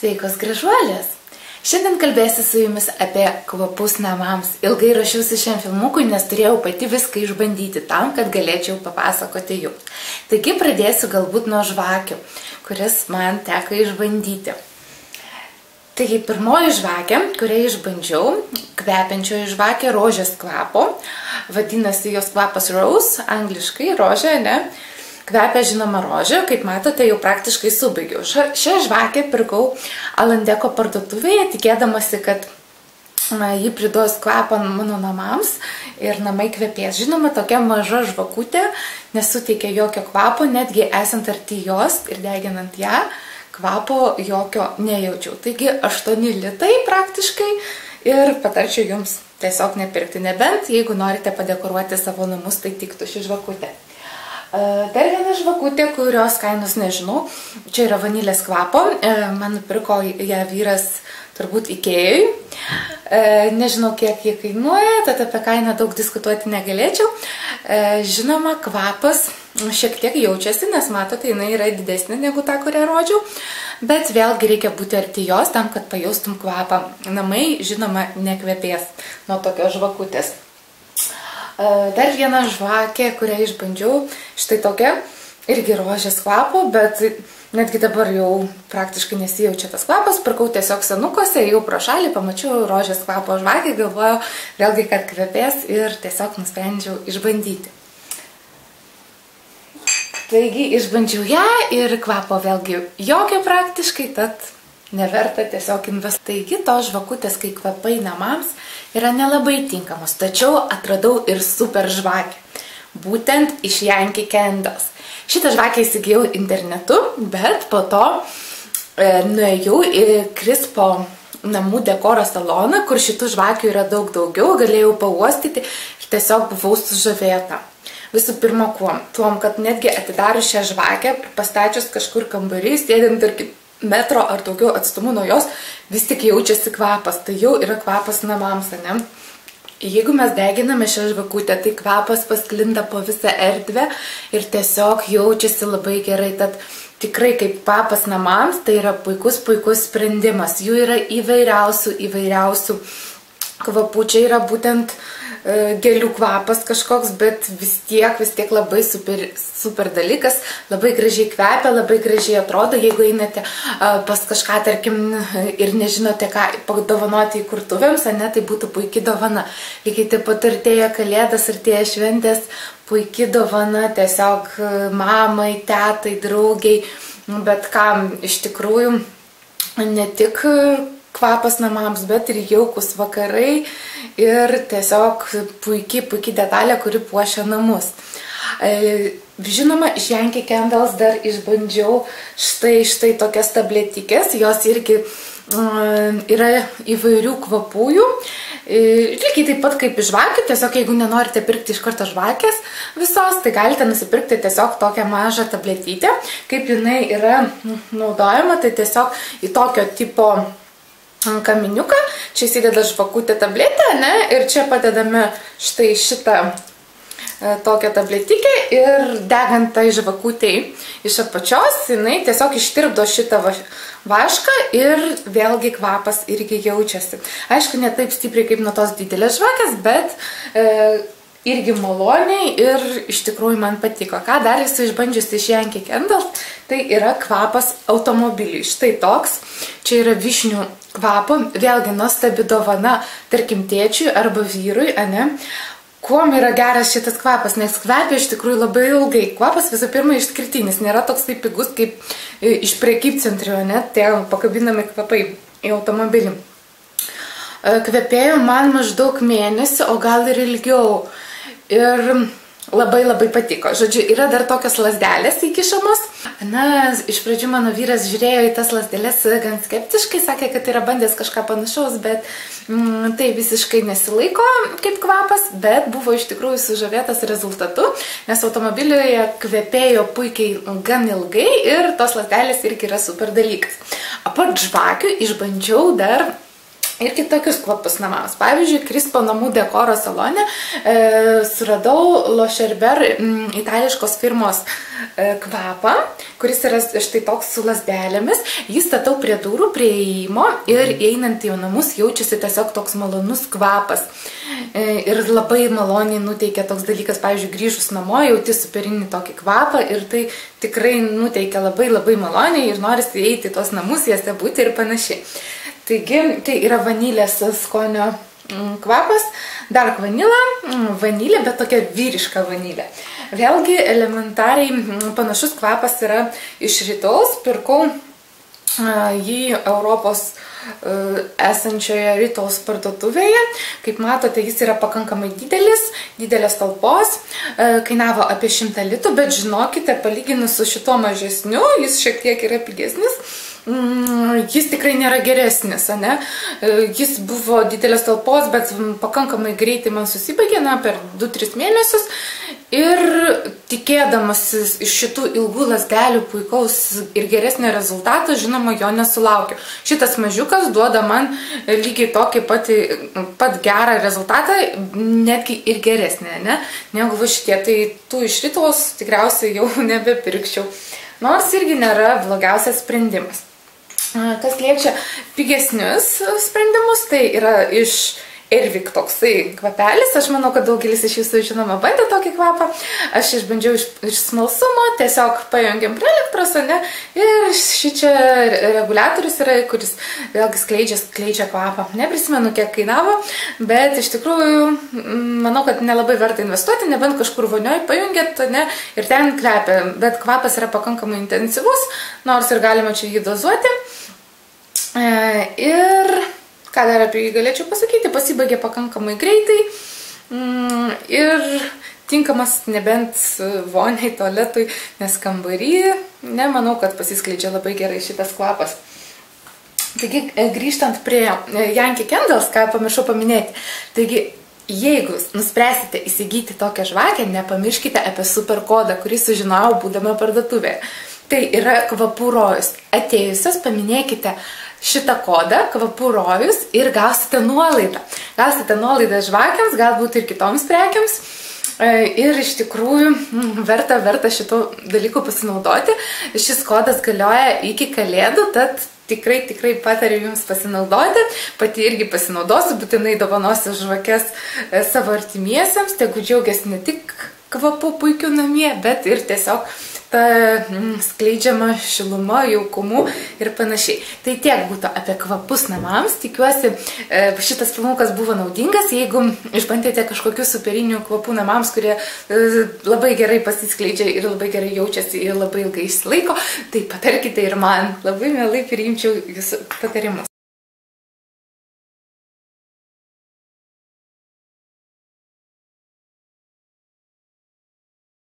Sveikos gražuolės! Šiandien kalbėsiu su jumis apie kvapus namams. Ilgai rašiausi šiam filmukui, nes turėjau pati viską išbandyti tam, kad galėčiau papasakoti jums. Taigi pradėsiu galbūt nuo žvakių, kuris man teko išbandyti. Taigi pirmoji žvakė, kurią išbandžiau, kvepiančioji žvakė rožės kvapo. Vadinasi jos kvapas Rose, angliškai rožė, ne? Kvepia žinoma rožė, kaip matote, jau praktiškai subaigiau. Šią žvakę pirkau Alandeko parduotuvėje, tikėdamasi, kad ji priduos kvapą mano namams ir namai kvepės. Žinoma, tokia maža žvakutė nesuteikia jokio kvapo, netgi esant arti jos ir deginant ją, kvapo jokio nejaučiau. Taigi 8 litai praktiškai ir patarčiau jums tiesiog nepirkti. Nebent, jeigu norite padekoruoti savo namus, tai tiktų ši žvakutė. Dar viena žvakutė, kurios kainos nežinau, čia yra vanilės kvapo, man nupirko ją vyras turbūt Ikėjui, nežinau kiek jie kainuoja, tad apie kainą daug diskutuoti negalėčiau. Žinoma, kvapas šiek tiek jaučiasi, nes matote, jinai yra didesnė negu ta, kurią rodžiau, bet vėlgi reikia būti arti jos tam, kad pajaustum kvapą. Namai, žinoma, nekvepės nuo tokios žvakutės. Dar viena žvakė, kurią išbandžiau, štai tokia, irgi rožės kvapo, bet netgi dabar jau praktiškai nesijaučia tas kvapas, pirkau tiesiog senukose, jau pro šalį pamačiau rožės kvapo žvakę, galvojau vėlgi, kad kvepės ir tiesiog nusprendžiau išbandyti. Taigi išbandžiau ją ir kvapo vėlgi jokio praktiškai, tad neverta tiesiog investuoti. Taigi tos žvakutės, kai kvapai namams, yra nelabai tinkamos, tačiau atradau ir super žvakę, būtent iš Yankee Candles. Šitą žvakę įsigijau internetu, bet po to nuėjau į Crispo namų dekoro saloną, kur šitų žvakių yra daug daugiau, galėjau pauostyti ir tiesiog buvau sužavėta. Visų pirma, tuom, kad netgi atidarius šią žvakę, pastačius kažkur kambarį, sėdint tarkim metro ar daugiau atstumų nuo jos, vis tik jaučiasi kvapas. Tai jau yra kvapas namams, ne? Jeigu mes deginame šią žvakutę, tai kvapas pasklinda po visą erdvę ir tiesiog jaučiasi labai gerai. Tad tikrai kaip kvapas namams, tai yra puikus sprendimas. Jų yra įvairiausių kvapų. Čia yra būtent gėlių kvapas kažkoks, bet vis tiek labai super dalykas, labai gražiai kvepia, labai gražiai atrodo, jeigu einate pas kažką, tarkim, ir nežinote ką padovanoti įkurtuvėms, ne, tai būtų puikiai dovana. Lygiai taip pat artėja kalėdas, artėja šventės, puikiai dovana tiesiog mamai, tetai, draugiai, bet kam iš tikrųjų ne tik kvapas namams, bet ir jaukus vakarai ir tiesiog puikiai detalė, kuri puošia namus. Žinoma, iš Yankee Candles dar išbandžiau štai tokias tabletikės, jos irgi yra įvairių kvapųjų. Lygiai taip pat kaip žvakė, tiesiog jeigu nenorite pirkti iš karto žvakės visos, tai galite nusipirkti tiesiog tokią mažą tabletytę. Kaip jinai yra naudojama, tai tiesiog į tokio tipo kaminiuką, čia įsideda žvakutė tabletė, ne, ir čia padedame štai šitą tokią tabletikę ir degant tai žvakutei iš apačios, jinai tiesiog ištirpdo šitą vašką ir vėlgi kvapas irgi jaučiasi. Aišku, ne taip stipriai kaip nuo tos didelės žvakės, bet irgi maloniai ir iš tikrųjų man patiko. Ką dar esu išbandžiusi iš Yankee Candles, tai yra kvapas automobiliui. Štai toks, čia yra vyšnių kvapo, vėlgi nuostabi dovana, tarkim, tėčiui arba vyrui, ane. Kuom yra geras šitas kvapas, nes kvepia iš tikrųjų labai ilgai. Kvapas visų pirma išskirtinis, nėra toks taip pigus kaip iš prekybcentrio, ne, tie pakabinami kvapai į automobilį. Kvepėjo man maždaug mėnesį, o gal ir ilgiau. Ir labai patiko. Žodžiu, yra dar tokios lazdelės įkišamos. Na, iš pradžių mano vyras žiūrėjo į tas lazdelės gan skeptiškai, sakė, kad yra bandęs kažką panašaus, bet tai visiškai nesilaiko kaip kvapas, bet buvo iš tikrųjų sužavėtas rezultatu, nes automobiliuje kvepėjo puikiai gan ilgai ir tos lazdelės irgi yra super dalykas. Apart žvakių išbandžiau dar ir kitokius kvapus namams. Pavyzdžiui, Krispo namų dekoro salone suradau Lo Cherber itališkos firmos kvapą, kuris yra štai toks su lasdelėmis. Jį statau prie durų, prie įėjimo ir einant į namus jaučiasi tiesiog toks malonus kvapas. Ir labai maloniai nuteikia toks dalykas, pavyzdžiui, grįžus namo, jauti superinį tokį kvapą ir tai tikrai nuteikia labai labai maloniai ir norisi įeiti į tos namus, jose būti ir panašiai. Taigi, tai yra vanilės skonio kvapas, dark vanilė, bet tokia vyriška vanilė. Vėlgi, elementariai panašus kvapas yra iš Rytaus, pirkau jį Europos esančioje Rytaus parduotuvėje. Kaip matote, jis yra pakankamai didelės talpos, kainavo apie 100 litų, bet žinokite, palyginus su šito mažesniu, jis šiek tiek yra pigesnis. Jis tikrai nėra geresnis, ne? Jis buvo didelės talpos, bet pakankamai greitai man susibaigė, per 2-3 mėnesius. Ir tikėdamasis iš šitų ilgų lasdelių puikaus ir geresnio rezultato, žinoma, jo nesulaukiu. Šitas mažiukas duoda man lygiai tokį pat gerą rezultatą, netgi ir geresnį, ne? Negu va šitie. Tai tų iš Rytaus tikriausiai jau nebepirkčiau. Nors irgi nėra blogiausias sprendimas. Kas liečia pigesnius sprendimus, tai yra iš Ervik toksai kvapelis. Aš manau, kad daugelis iš jūsų žinoma bandė tokį kvapą. Aš išbandžiau iš smalsumo, tiesiog pajungiam prie elektros, ne? Ir šičia reguliatorius yra, kuris vėlgi skleidžia kvapą. Neprisimenu, kiek kainavo, bet iš tikrųjų manau, kad nelabai verta investuoti, nebent kažkur vonioj pajungėt, ne? Ir ten kvepia, bet kvapas yra pakankamai intensyvus, nors ir galima čia jį dozuoti. Ir ką dar apie jį galėčiau pasakyti, pasibaigė pakankamai greitai ir tinkamas nebent voniai, tualetui, nes kambarį, nemanau, kad pasiskleidžia labai gerai šitas kvapas. Taigi, grįžtant prie Yankee Candles, ką pamiršau paminėti, taigi, jeigu nuspręsite įsigyti tokią žvakę, nepamirškite apie superkodą, kurį sužinojau būdama parduotuvėje. Tai yra kvapų rojus. Atėjusios paminėkite šitą kodą, kvapų rojus, ir gausite nuolaidą. Gausite nuolaidą žvakiams, galbūt ir kitoms prekiams. Ir iš tikrųjų verta šito dalyko pasinaudoti. Šis kodas galioja iki Kalėdų, tad tikrai patariu jums pasinaudoti. Pati irgi pasinaudosiu, būtinai dovanosiu žvakes savo artimiesiems. Tegu džiaugiasi ne tik kvapu puikiu namie, bet ir tiesiog ta skleidžiama šiluma, jaukumu ir panašiai. Tai tiek būtų apie kvapus namams. Tikiuosi, šitas filmukas buvo naudingas. Jeigu išbandėte kažkokių superinių kvapų namams, kurie labai gerai pasiskleidžia ir labai gerai jaučiasi ir labai ilgai išsilaiko, tai patarkite ir man. Labai mielai priimčiau jūsų patarimus.